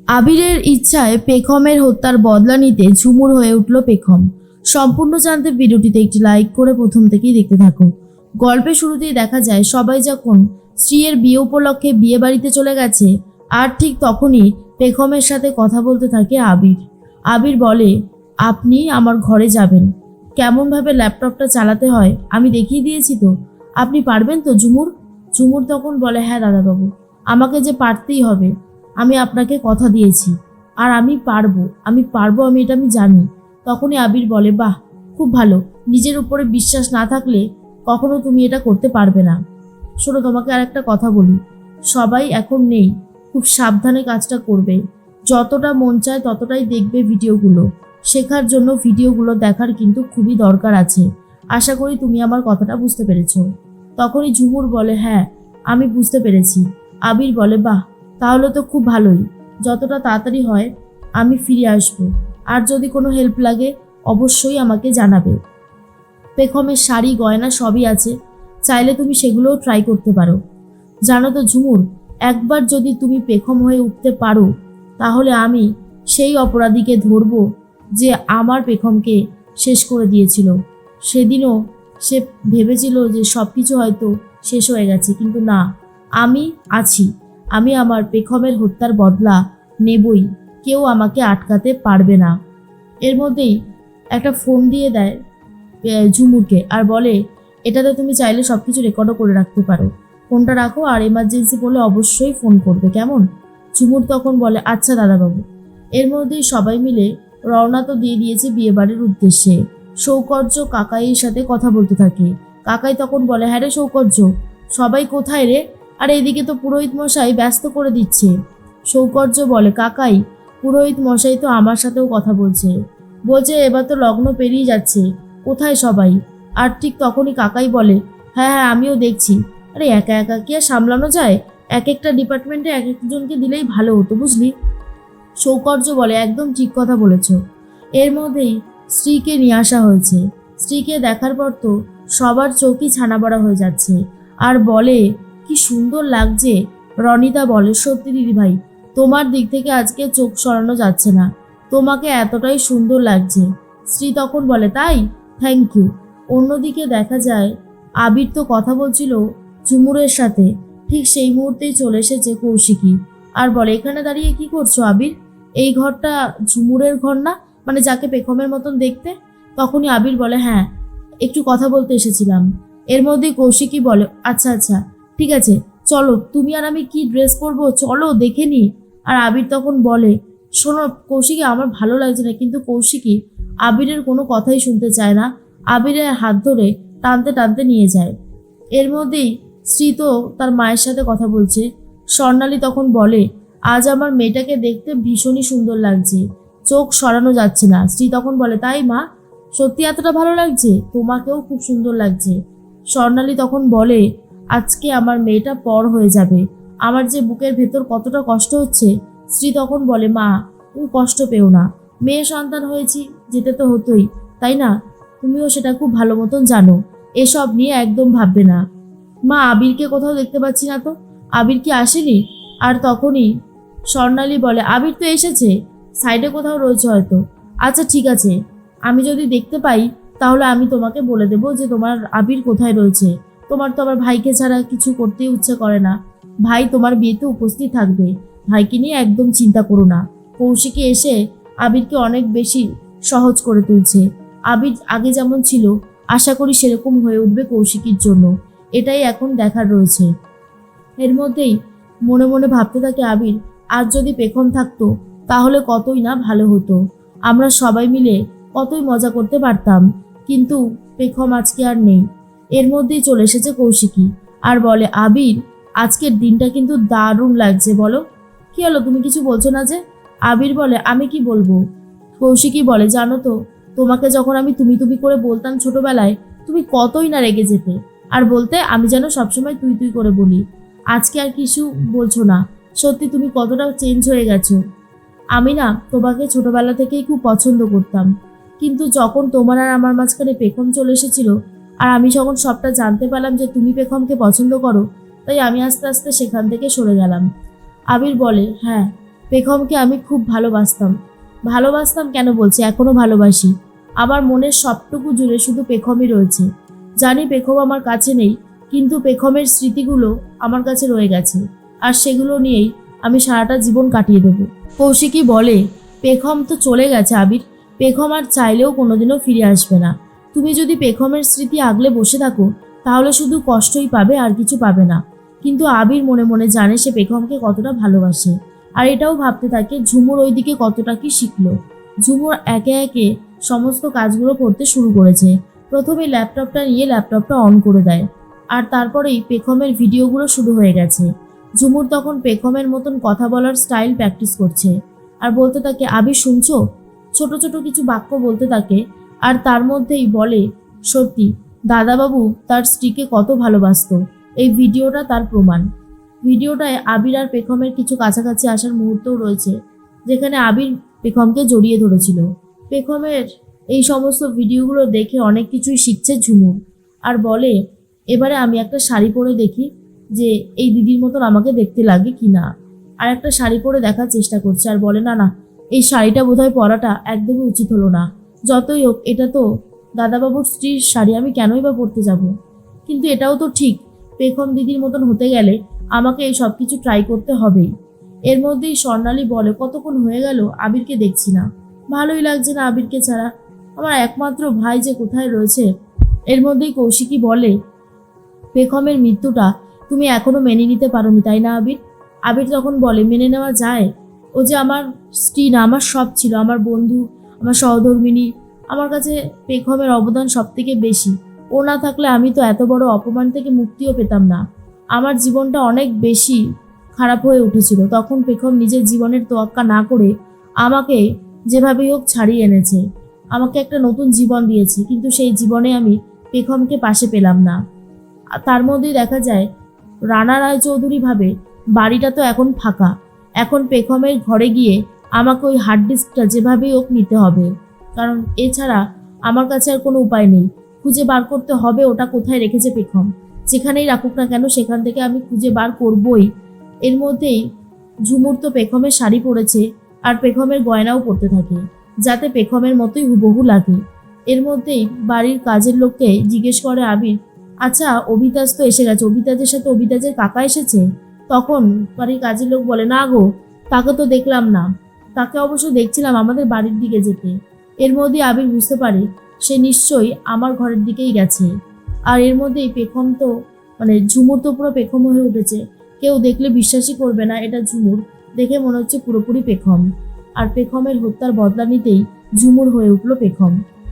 আবিরের ইচ্ছায় পেখমের হত্যার বদলা নিতে ঝুমুর হয়ে উঠল পেখম। সম্পূর্ণ জানতে ভিডিওটিতে একটি লাইক করে প্রথম থেকেই দেখতে থাকো। গল্পের শুরুতেই দেখা যায় সবাই যখন স্ত্রীর বিয়ে উপলক্ষে বিয়ে বাড়িতে চলে গেছে, আর ঠিক তখনই পেখমের সাথে কথা বলতে থাকে আবির। আবির বলে, আপনি আমার ঘরে যাবেন, কেমনভাবে ল্যাপটপটা চালাতে হয় আমি দেখিয়ে দিয়েছি তো, আপনি পারবেন তো ঝুমুর? ঝুমুর তখন বলে, হ্যাঁ দাদাবাবু, আমাকে যে পারতেই হবে, আমি আপনাকে কথা দিয়েছি, আর আমি পারবো, আমি এটা আমি জানি। তখনই আবির বলে, বাহ, খুব ভালো, নিজের উপরে বিশ্বাস না থাকলে কখনো তুমি এটা করতে পারবে না। শোনো, তোমাকে আর একটা কথা বলি, সবাই এখন নেই, খুব সাবধানে কাজটা করবে, যতটা মন চায় ততটাই দেখবে ভিডিওগুলো, শেখার জন্য ভিডিওগুলো দেখার কিন্তু খুবই দরকার আছে। আশা করি তুমি আমার কথাটা বুঝতে পেরেছো। তখনই ঝুমুর বলে, হ্যাঁ আমি বুঝতে পেরেছি। আবির বলে, বাহ, তাহলে তো খুব ভালোই, যতটা তাড়াতাড়ি হয় আমি ফিরে আসব, আর যদি কোনো হেল্প লাগে অবশ্যই আমাকে জানাবে। পেখমের শাড়ি গয়না সবই আছে, চাইলে তুমি সেগুলোও ট্রাই করতে পারো। জানো তো ঝুমুর, একবার যদি তুমি পেখম হয়ে উঠতে পারো, তাহলে আমি সেই অপরাধীকে ধরব যে আমার পেখমকে শেষ করে দিয়েছিল। সেদিনও সে ভেবেছিল যে সব কিছু হয়তো শেষ হয়ে গেছে, কিন্তু না, আমি আছি, আমি আমার পেখমের হত্যার বদলা নেবই, কেউ আমাকে আটকাতে পারবে না। এর মধ্যেই একটা ফোন দিয়ে দেয় ঝুমুরকে, আর বলে, এটাতে তুমি চাইলে সব কিছু রেকর্ডও করে রাখতে পারো, ফোনটা রাখো, আর এমার্জেন্সি বলে অবশ্যই ফোন করবে, কেমন? ঝুমুর তখন বলে, আচ্ছা দাদাবাবু। এর মধ্যেই সবাই মিলে রওনা তো দিয়ে দিয়েছে বিয়েবাড়ির উদ্দেশ্যে। সৌকর্য কাকাইয়ের সাথে কথা বলতে থাকে। কাকাই তখন বলে, হ্যাঁ রে সৌকর্য, সবাই কোথায় রে? আর এদিকে তো পুরোহিত মশাই ব্যস্ত করে দিচ্ছে। সৌকর্য বলে, কাকাই, পুরোহিত মশাই তো আমার সাথেও কথা বলছে, এবার তো লগ্ন পেরিয়ে যাচ্ছে, কোথায় সবাই? আর ঠিক তখনই কাকাই বলে, হ্যাঁ হ্যাঁ আমিও দেখছি। আরে একা একা কি আর সামলানো যায়? এক একটা ডিপার্টমেন্টে এক একজনকে দিলেই ভালো হতো, বুঝলি? সৌকর্য বলে, একদম ঠিক কথা বলেছ। এর মধ্যেই স্ত্রীকে নিয়ে আসা হয়েছে। স্ত্রীকে দেখার পর তো সবার চোখই ছানাবড়া হয়ে যাচ্ছে, আর বলে, কি সুন্দর লাগছে। রনিতা বলে, সত্যি দিদিভাই, তোমার দিক থেকে আজকে চোখ সরানো যাচ্ছে না, তোমাকে এতটাই সুন্দর লাগছে। স্ত্রী তখন বলে, তাই, থ্যাংক ইউ। অন্যদিকে দেখা যায় আবির তো কথা বলছিল ঝুমুরের সাথে, ঠিক সেই মুহূর্তেই চলে এসেছে কৌশিকী, আর বলে, এখানে দাঁড়িয়ে কি করছো আবির? এই ঘরটা ঝুমুরের ঘর না, মানে যাকে পেখমের মতন দেখতে? তখনই আবির বলে, হ্যাঁ, একটু কথা বলতে এসেছিলাম। এর মধ্যেই কৌশিকী বলে, আচ্ছা আচ্ছা ঠিক আছে, চলো, তুমি আর আমি কি ড্রেস পরবো চলো দেখে নি। আর আবির তখন বলে, শোনো কৌশিকী, আমার ভালো লাগছে না। কিন্তু কৌশিকী আবিরের কোনো কথাই শুনতে চায় না, আবিরের হাত ধরে টানতে টানতে নিয়ে যায়। এর মধ্যেই শ্রী তো তার মায়ের সাথে কথা বলছে। স্বর্ণালী তখন বলে, আজ আমার মেয়েটাকে দেখতে ভীষণই সুন্দর লাগছে, চোখ সরানো যাচ্ছে না। শ্রী তখন বলে, তাই মা, সত্যি এতটা ভালো লাগছে? তোমাকেও খুব সুন্দর লাগছে। স্বর্ণালী তখন বলে, আজকে আমার মেয়েটা পর হয়ে যাবে, আমার যে বুকের ভেতর কতটা কষ্ট হচ্ছে। শ্রী তখন বলে, মা তুমি কষ্ট পেও না, মেয়ে সন্তান হয়েছি, যেতে তো হতোই, তাই না? তুমিও সেটা খুব ভালো মতন জানো, এসব নিয়ে একদম ভাববে না। মা, আবিরকে কোথাও দেখতে পাচ্ছি না তো, আবির কি আসেনি? আর তখনই স্বর্ণালী বলে, আবির তো এসেছে, সাইডে কোথাও রয়েছে হয়তো। আচ্ছা ঠিক আছে, আমি যদি দেখতে পাই তাহলে আমি তোমাকে বলে দেবো যে তোমার আবির কোথায় রয়েছে। তোমার তো আমার ভাইকে ছাড়া কিছু করতেই ইচ্ছে করে না, ভাই তোমার বিয়েতে উপস্থিত থাকবে, ভাইকে নিয়ে একদম চিন্তা করো না। কৌশিকী এসে আবিরকে অনেক বেশি সহজ করে তুলছে। আবির আগে যেমন ছিল, আশা করি সেরকম হয়ে উঠবে কৌশিকীর জন্য, এটাই এখন দেখার রয়েছে। এর মধ্যেই মনে মনে ভাবতে থাকে আবির, আজ যদি পেখম থাকতো তাহলে কতই না ভালো হতো, আমরা সবাই মিলে কতই মজা করতে পারতাম, কিন্তু পেখম আজকে আর নেই। এর মধ্যেই চলে এসেছে কৌশিকী, আর বলে, আবির, আজকের দিনটা কিন্তু দারুণ লাগছে, বলো কি হলো, তুমি কিছু বলছো না যে? আবির বলে, আমি কি বলবো? কৌশিকী বলে, জানো তো, তোমাকে যখন আমি তুমি তুমি করে বলতাম ছোটবেলায়, তুমি কতই না রেগে যেতে, আর বলতে আমি যেন সবসময় তুই তুই করে বলি। আজকে আর কিছু বলছো না, সত্যি তুমি কতটা চেঞ্জ হয়ে গেছো। আমি না তোমাকে ছোটবেলা থেকেই খুব পছন্দ করতাম, কিন্তু যখন তোমার আর আমার মাঝখানে পেখম চলে এসেছিল, আর আমি যখন সবটা জানতে পারলাম যে তুমি পেখমকে পছন্দ করো, তাই আমি আস্তে আস্তে সেখান থেকে সরে গেলাম। আবির বলে, হ্যাঁ, পেখমকে আমি খুব ভালোবাসতাম কেন বলছি, এখনো ভালোবাসি। আমার মনের সবটুকু জুড়ে শুধু পেখমই রয়েছে। জানি পেখম আমার কাছে নেই, কিন্তু পেখমের স্মৃতিগুলো আমার কাছে রয়ে গেছে, আর সেগুলো নিয়েই আমি সারাটা জীবন কাটিয়ে দেবো। কৌশিকী বলে, পেখম তো চলে গেছে আবির, পেখম আর চাইলেও কোনোদিনও ফিরে আসবে না। তুমি যদি পেখমের স্মৃতি আগলে বসে থাকো তাহলে শুধু কষ্টই পাবে, আর কিছু পাবে না। কিন্তু আবির মনে মনে জানে সে পেখমকে কতটা ভালোবাসে, আর এটাও ভাবতে থাকে ঝুমুর ওইদিকে কতটা কি শিখলো। ঝুমুর একে একে সমস্ত কাজগুলো করতে শুরু করেছে। প্রথমে ল্যাপটপটা নিয়ে ল্যাপটপটা অন করে দেয়, আর তারপরেই পেখমের ভিডিওগুলো শুরু হয়ে গেছে। ঝুমুর তখন পেখমের মতন কথা বলার স্টাইল প্র্যাকটিস করছে, আর বলতে থাকে, আবির শুনছো? ছোট ছোট কিছু বাক্য বলতে থাকে, আর তার মধ্যেই বলে, সত্যি দাদাবাবু তার স্ত্রীকে কত ভালোবাসতো, এই ভিডিওটা তার প্রমাণ। ভিডিওটায় আবির আর পেখমের কিছু কাছাকাছি আসার মুহূর্তও রয়েছে, যেখানে আবির পেখমকে জড়িয়ে ধরেছিল। পেখমের এই সমস্ত ভিডিওগুলো দেখে অনেক কিছুই শিখছে ঝুমুর, আর বলে, এবারে আমি একটা শাড়ি পরে দেখি যে এই দিদির মতন আমাকে দেখতে লাগে কি না। আর একটা শাড়ি পরে দেখার চেষ্টা করছে, আর বলে, না না, এই শাড়িটা বোধহয় পরাটা একদমই উচিত হলো না। যতই হোক এটা তো দাদাবাবুর স্ত্রীর শাড়ি, আমি কেনই বা পরতে যাব। কিন্তু এটাও তো ঠিক, পেখম দিদির মতন হতে গেলে আমাকে এই সব কিছু ট্রাই করতে হবেই। এর মধ্যেই স্বর্ণালী বলে, কতক্ষণ হয়ে গেল আবিরকে দেখছি না, ভালোই লাগছে না আবিরকে ছাড়া, আমার একমাত্র ভাই যে কোথায় রয়েছে। এর মধ্যেই কৌশিকী বলে, পেখমের মৃত্যুটা তুমি এখনো মেনে নিতে পারোনি তাই না আবির? আবির তখন বলে, মেনে নেওয়া যায়? ও যে আমার স্ত্রী না, আমার সব ছিল, আমার বন্ধু, আমার সহধর্মিণী। আমার কাছে পেখমের অবদান সব থেকে বেশি। ও না থাকলে আমি তো এত বড় অপমান থেকে মুক্তিও পেতাম না। আমার জীবনটা অনেক বেশি খারাপ হয়ে উঠেছিল। তখন পেখম নিজের জীবনের তোয়াক্কা না করে আমাকে যেভাবেই হোক ছাড়িয়ে এনেছে, আমাকে একটা নতুন জীবন দিয়েছে, কিন্তু সেই জীবনে আমি পেখমকে পাশে পেলাম না। আর তার মধ্যেই দেখা যায় রানা রায়চৌধুরী ভাবে, বাড়িটা তো এখন ফাঁকা, এখন পেখমের ঘরে গিয়ে আমাকে ওই হার্ড ডিস্কটা যেভাবেই হোক নিতে হবে, কারণ এছাড়া আমার কাছে আর কোনো উপায় নেই। খুঁজে বার করতে হবে ওটা কোথায় রেখেছে পেখম, যেখানেই রাখুক না কেন সেখান থেকে আমি খুঁজে বার করবই। এর মধ্যেই ঝুমুর তো পেখমের শাড়ি পরেছে, আর পেখমের গয়নাও পরতে থাকে, যাতে পেখমের মতোই হুবহু লাগে। এর মধ্যেই বাড়ির কাজের লোককে জিজ্ঞেস করে আবির, আচ্ছা অভিতাজ তো এসে গেছে, অভিতাজের সাথে অভিতাজের কাকা এসেছে? তখন বাড়ির কাজের লোক বলে, না গো, তাকে তো দেখলাম না, তাকে অবশ্য দেখছিলাম আমাদের বাড়ির দিকে যেতে। এর মধ্যে আবির বুঝতে পারে সে নিশ্চয়ই আমার ঘরের দিকেই গেছে। আর এর মধ্যেই পেখম তো ঝুমুর তো পুরো পেখম হয়ে উঠেছে, কেউ দেখলে বিশ্বাসই করবে না এটা ঝুমুর, দেখে মনে হচ্ছে পুরোপুরি পেখম। আর পেখমের হত্যার বদলা নিতেই ঝুমুর হয়ে উঠল পেখম।